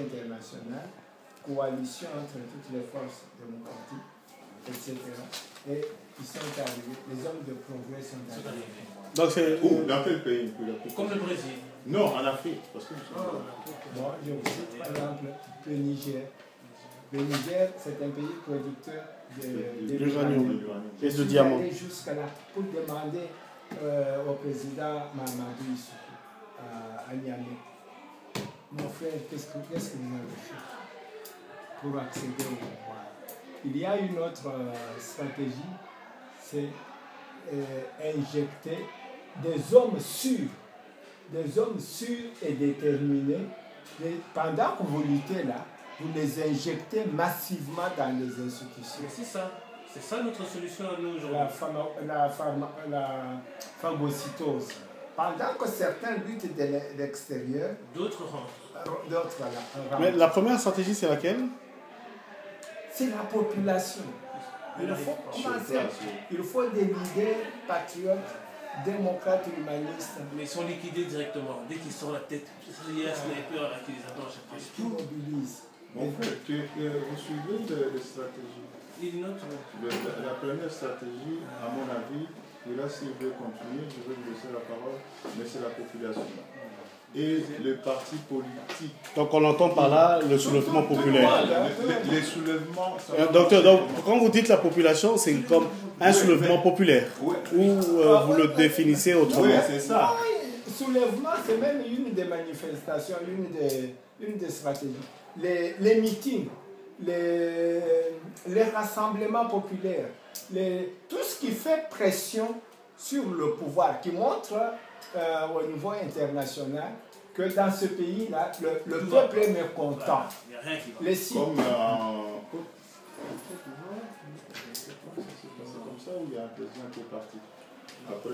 internationale, coalition entre toutes les forces démocratiques, etc. Et ils sont arrivés, les hommes de progrès sont arrivés. Donc c'est où? Dans quel pays? Comme le Brésil. Non, en Afrique. Parce que Bon, je vous cite par exemple le Niger. Le Niger, c'est un pays producteur d'uranium et de diamants. Je suis allé jusqu'à là pour demander au président Mahamadou Issoufou à Niamey, mon frère, qu'est-ce que vous avez fait pour accéder au pouvoir? Il y a une autre stratégie, c'est injecter des hommes sûrs et déterminés. Pendant que vous luttez là, vous les injectez massivement dans les institutions. C'est ça notre solution à nous aujourd'hui. La phagocytose. Pendant que certains luttent de l'extérieur, d'autres rentrent. Mais la première stratégie, c'est laquelle? C'est la population. Il faut commencer. Il faut des leaders patriotes, démocrates, humanistes. Mais ils sont liquidés directement. Dès qu'ils sortent la tête, il y a un sniper là qui les attend à chaque fois. Qui mobilise. Mon frère, vous suivez les stratégies? Il note. La première stratégie, à mon avis, et là, si je veux continuer, je vais vous laisser la parole, mais c'est la population. Et le parti politique. Donc on entend par là le soulèvement populaire. Les soulèvements. Docteur, donc quand vous dites la population, c'est comme un soulèvement populaire. Ou vous le définissez autrement? Oui, c'est ça. Soulèvement, c'est même une des manifestations, une des stratégies. Les meetings, les rassemblements populaires, tout ce qui fait pression sur le pouvoir, qui montre au niveau international que dans ce pays-là, le peuple est mécontent. Les signes. C'est comme ça où il y a un président qui est parti. Après,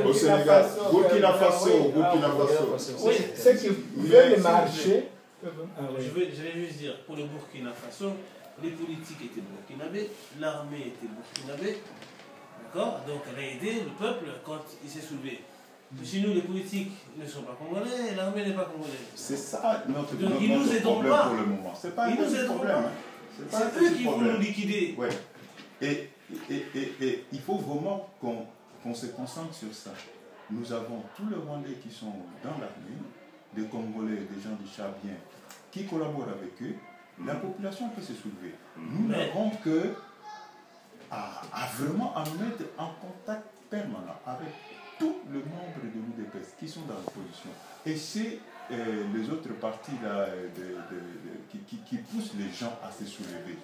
au Sénégal. Burkina Faso. Oui, ceux qui veulent marcher. Je vais juste dire, pour le Burkina Faso, les politiques étaient burkinabés, l'armée était burkinabé, d'accord? Donc elle a aidé le peuple quand il s'est soulevé. Chez nous, les politiques ne sont pas congolais, l'armée n'est pas congolaise. C'est ça notre problème pour le moment. C'est pas un problème. C'est eux qui vont nous liquider. Ouais. Et il faut vraiment qu'on se concentre sur ça. Nous avons tous les Rwandais qui sont dans l'armée, des Congolais, des gens du Tchadien, qui collaborent avec eux. La population peut se soulever. Nous n'avons que à vraiment à nous mettre en contact permanent avec tous les membres de l'UDPS qui sont dans l'opposition. Et c'est les autres partis là, qui poussent les gens à se soulever.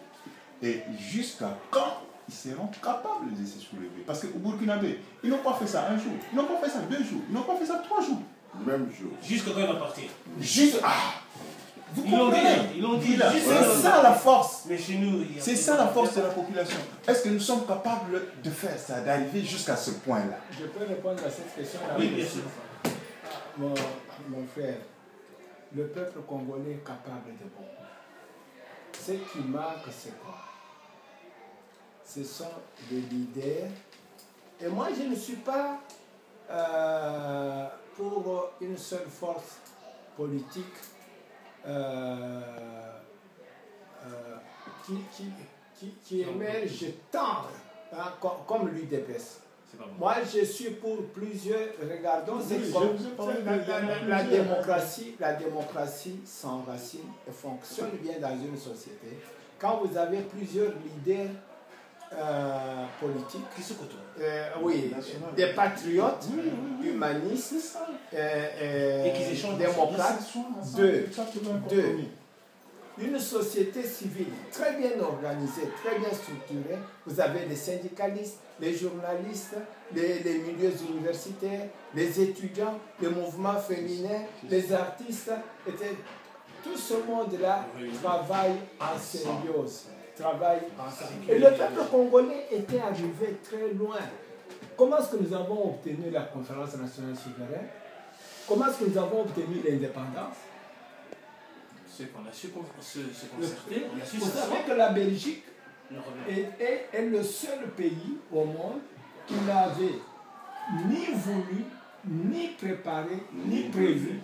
Et jusqu'à quand ils seront capables de se soulever? Parce qu'au Burkinabé, ils n'ont pas fait ça un jour, ils n'ont pas fait ça 2 jours, ils n'ont pas fait ça 3 jours. Même jour. Jusqu'à quand il va partir? Vous ils l'ont dit. C'est ça la force. Mais chez nous, c'est ça la force de la population. Est-ce que nous sommes capables de faire ça, d'arriver jusqu'à ce point-là? Je peux répondre à cette question-là. Oui, bien sûr. Mon frère, le peuple congolais est capable de beaucoup. Ce qui manque, c'est quoi? Ce sont des leaders. Et moi, je ne suis pas pour une seule force politique qui émerge tant comme l'UDPS. Moi, je suis pour plusieurs. Regardons, c'est comme la démocratie s'enracine et fonctionne bien dans une société. Quand vous avez plusieurs leaders politiques, qui se côtoient, oui, des patriotes, humanistes, et qui échangent démocrates, une société civile très bien organisée, très bien structurée. Vous avez les syndicalistes, les journalistes, les milieux universitaires, les étudiants, les mouvements féminins, les artistes. Tout ce monde-là travaille en symbiose. Et le peuple congolais était arrivé très loin. Comment est-ce que nous avons obtenu la conférence nationale souveraine? Comment est-ce que nous avons obtenu l'indépendance? C'est qu'on a su se concerter. Vous savez que la Belgique est le seul pays au monde qui n'avait ni voulu, ni préparé, ni prévu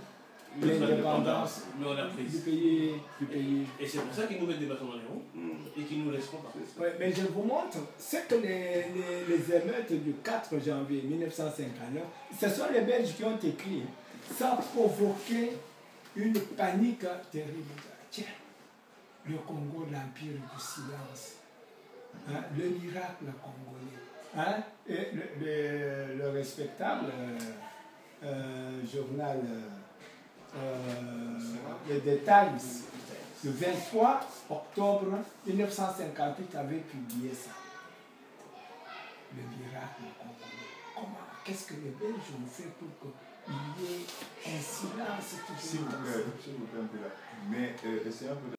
l'indépendance mais on l'a prise. du pays. Et c'est pour ça qu'ils nous mettent des bâtons dans les roues et qu'ils nous laisseront pas. Ouais, mais je vous montre, c'est que les émeutes du 4 janvier 1959, ce sont les Belges qui ont écrit. Ça a provoqué une panique terrible. Tiens, le Congo, l'empire du silence. Hein, le miracle congolais. Hein, et le respectable journal The Times, le 23 octobre 1958 avait publié ça. Le miracle congolais. Comment? Qu'est-ce que les Belges ont fait pour qu'il y ait un silence? S'il vous plaît, mais c'est un peu